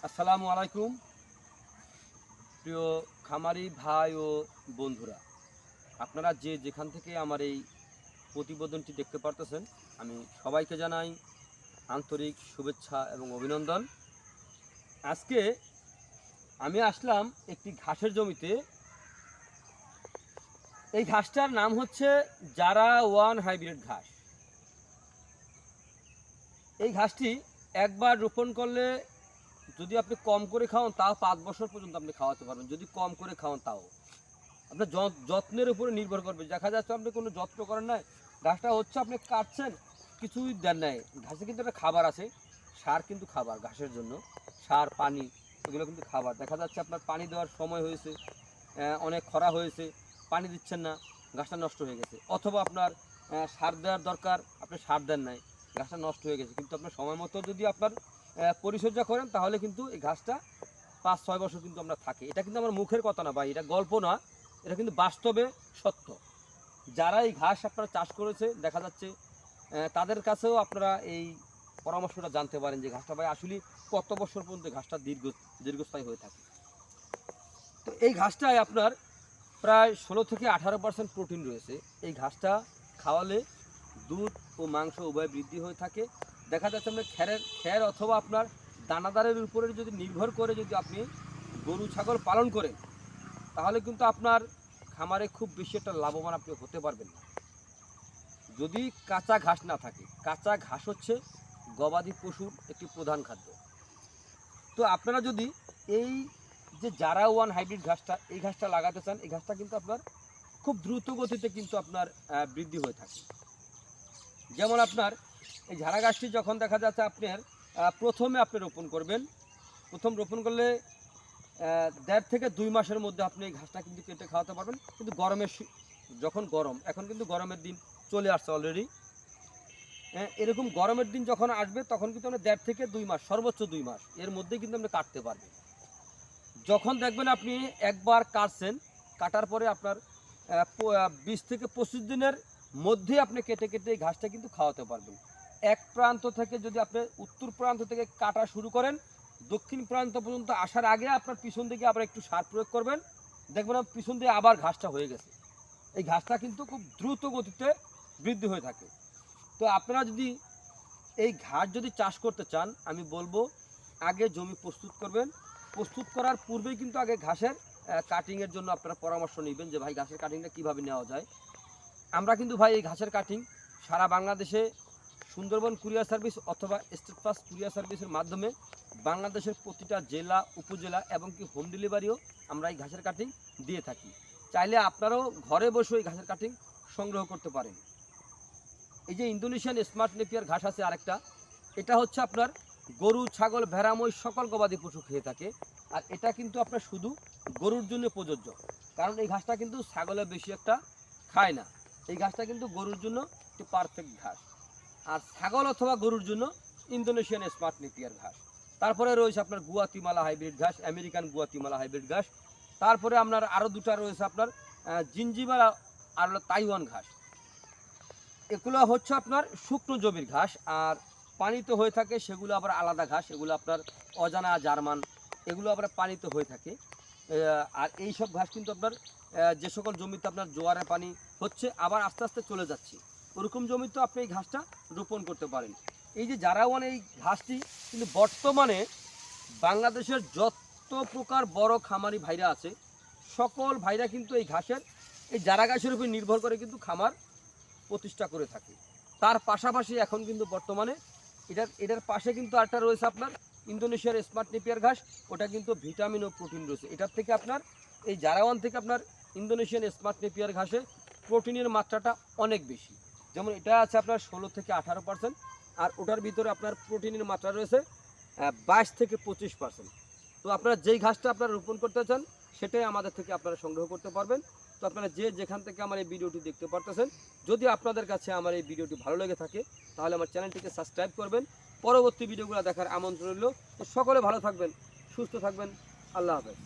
আসসালামু আলাইকুম প্রিয় খামারি ভাই ও বন্ধুরা, আপনারা যে যেখান থেকে আমার এই প্রতিবেদনটি দেখতে পারতেছেন, আমি সবাইকে জানাই আন্তরিক শুভেচ্ছা এবং অভিনন্দন। আজকে আমি আসলাম একটি ঘাসের জমিতে। এই ঘাসটার নাম হচ্ছে জারা ওয়ান হাইব্রিড ঘাস। এই ঘাসটি একবার রোপণ করলে যদি আপনি কম করে খাওয়ান তাও 5 বছর পর্যন্ত আপনি খাওয়াতে পারবেন। যদি কম করে খাওয়ান তাও আপনার যত্নের উপরে নির্ভর করবে। দেখা যাচ্ছে আপনি কোনো যত্ন করেন নাই, ঘাসটা হচ্ছে আপনি কাটছেন, কিছুই দেন নাই। ঘাসে কিন্তু একটা খাবার আছে, সার কিন্তু খাবার ঘাসের জন্য, সার পানি এগুলো কিন্তু খাবার। দেখা যাচ্ছে আপনার পানি দেওয়ার সময় হয়েছে, অনেক খরা হয়েছে, পানি দিচ্ছেন না, ঘাসটা নষ্ট হয়ে গেছে। অথবা আপনার সার দেওয়ার দরকার, আপনি সার দেন নাই, ঘাসটা নষ্ট হয়ে গেছে। কিন্তু আপনার সময় মতো যদি আপনার পরিচর্যা করেন তাহলে কিন্তু এই ঘাসটা 5-6 বছর কিন্তু আমরা থাকি। এটা কিন্তু আমার মুখের কথা না ভাই, এটা গল্প না, এটা কিন্তু বাস্তবে সত্য। যারা এই ঘাস আপনারা চাষ করেছে দেখা যাচ্ছে তাদের কাছেও আপনারা এই পরামর্শটা জানতে পারেন যে ঘাসটা ভাই আসলে কত বছর পর্যন্ত ঘাসটা দীর্ঘস্থায়ী হয়ে থাকে। তো এই ঘাসটায় আপনার প্রায় 16-18% প্রোটিন রয়েছে। এই ঘাসটা খাওয়ালে দুধ ও মাংস উভয় বৃদ্ধি হয়ে থাকে। দেখা যাচ্ছে আপনার খ্যার অথবা আপনার দানাদারের উপরে যদি নির্ভর করে যদি আপনি গরু ছাগল পালন করেন তাহলে কিন্তু আপনার খামারে খুব বেশি একটা লাভবান আপনি হতে পারবেন না যদি কাঁচা ঘাস না থাকে। কাঁচা ঘাস হচ্ছে গবাদি পশুর একটি প্রধান খাদ্য। তো আপনারা যদি এই যে জারা ওয়ান হাইব্রিড ঘাসটা, এই ঘাসটা লাগাতে চান, এই ঘাসটা কিন্তু আপনার খুব দ্রুত গতিতে কিন্তু আপনার বৃদ্ধি হয়ে থাকে। যেমন আপনার এই ঝাড়া গাছটি যখন দেখা যাচ্ছে আপনার প্রথমে আপনি রোপণ করবেন, প্রথম রোপণ করলে 1.5 থেকে 2 মাসের মধ্যে আপনি এই ঘাসটা কিন্তু কেটে খাওয়াতে পারবেন। কিন্তু যখন গরম, এখন কিন্তু গরমের দিন চলে আসছে অলরেডি, এরকম গরমের দিন যখন আসবে তখন কিন্তু আমরা 1.5 থেকে 2 মাস, সর্বোচ্চ 2 মাস এর মধ্যেই কিন্তু আমরা কাটতে পারবেন। যখন দেখবেন আপনি একবার কাটছেন, কাটার পরে আপনার 20 থেকে 25 দিনের মধ্যে আপনি কেটে কেটে এই ঘাসটা কিন্তু খাওয়াতে পারবেন। এক প্রান্ত থেকে যদি আপনি উত্তর প্রান্ত থেকে কাটা শুরু করেন, দক্ষিণ প্রান্ত পর্যন্ত আসার আগে আপনার পিছন দিকে আবার একটু সার প্রয়োগ করবেন, দেখবেন পিছন দিয়ে আবার ঘাসটা হয়ে গেছে। এই ঘাসটা কিন্তু খুব দ্রুত গতিতে বৃদ্ধি হয়ে থাকে। তো আপনারা যদি এই ঘাস যদি চাষ করতে চান, আমি বলবো আগে জমি প্রস্তুত করবেন। প্রস্তুত করার পূর্বেই কিন্তু আগে ঘাসের কাটিংয়ের জন্য আপনারা পরামর্শ নেবেন যে ভাই ঘাসের কাটিংটা কীভাবে নেওয়া যায়। আমরা কিন্তু ভাই এই ঘাসের কাটিং সারা বাংলাদেশে সুন্দরবন কুরিয়ার সার্ভিস অথবা স্টেট ফাস্ট কুরিয়ার সার্ভিসের মাধ্যমে বাংলাদেশের প্রতিটা জেলা উপজেলা এবং কি হোম ডেলিভারিও আমরা এই ঘাসের কাটিং দিয়ে থাকি। চাইলে আপনারাও ঘরে বসে এই ঘাসের কাটিং সংগ্রহ করতে পারেন। এই যে ইন্দোনেশিয়ান স্মার্ট নেপিয়ার ঘাস আছে আরেকটা, এটা হচ্ছে আপনার গরু ছাগল ভেড়া মহিষ সকল গবাদি পশু খেয়ে থাকে। আর এটা কিন্তু আপনার শুধু গরুর জন্য প্রযোজ্য, কারণ এই ঘাসটা কিন্তু ছাগলে বেশি একটা খায় না। এই ঘাসটা কিন্তু গরুর জন্য একটি পারফেক্ট ঘাস। আর ছাগল অথবা গরুর জন্য ইন্দোনেশিয়ান স্মার্ট নেপিয়ার ঘাস। তারপরে রয়েছে আপনার গুয়াতিমালা হাইব্রিড ঘাস, আমেরিকান গুয়াতিমালা হাইব্রিড ঘাস। তারপরে আপনার আরও দুটা রয়েছে আপনার জিঞ্জিবার আর হলো তাইওয়ান ঘাস। এগুলো হচ্ছে আপনার শুকনো জমির ঘাস, আর পানিতে হয়ে থাকে সেগুলো আবার আলাদা ঘাস, এগুলো আপনার অজানা জার্মান, এগুলো আবার পানিতে হয়ে থাকে। আর এই সব ঘাস কিন্তু আপনার যে সকল জমিতে আপনার জোয়ারে পানি হচ্ছে আবার আস্তে আস্তে চলে যাচ্ছে, ওরকম জমিতে আপনি এই ঘাসটা রোপণ করতে পারেন। এই যে জারাওয়ান এই ঘাসটি কিন্তু বর্তমানে বাংলাদেশের যত প্রকার বড় খামারি ভাইরা আছে সকল ভাইরা কিন্তু এই ঘাসের, এই জারা ঘাসের উপর নির্ভর করে কিন্তু খামার প্রতিষ্ঠা করে থাকে। তার পাশাপাশি এখন কিন্তু বর্তমানে এটার পাশে কিন্তু আরেকটা রয়েছে আপনার ইন্দোনেশিয়ার স্মার্ট নেপিয়ার ঘাস। ওটা কিন্তু ভিটামিন ও প্রোটিন রয়েছে। এটার থেকে আপনার এই জারাওয়ান থেকে আপনার ইন্দোনেশিয়ান স্মার্ট নেপিয়ার ঘাসে প্রোটিনের মাত্রাটা অনেক বেশি। যেমন এটা আছে আপনার 16 থেকে 18%, আর ওটার ভিতরে আপনার প্রোটিনের মাত্রা রয়েছে 22 থেকে 25%। তো আপনারা যেই ঘাসটা আপনারা রোপণ করতে চান সেটাই আমাদের থেকে আপনারা সংগ্রহ করতে পারবেন। তো আপনারা যে যেখান থেকে আমার এই ভিডিওটি দেখতে পারতেছেন, যদি আপনাদের কাছে আমার এই ভিডিওটি ভালো লেগে থাকে তাহলে আমার চ্যানেলটিকে সাবস্ক্রাইব করবেন। পরবর্তী ভিডিওগুলো দেখার আমন্ত্রণ রইল। তো সকলে ভালো থাকবেন, সুস্থ থাকবেন। আল্লাহ হাফেজ।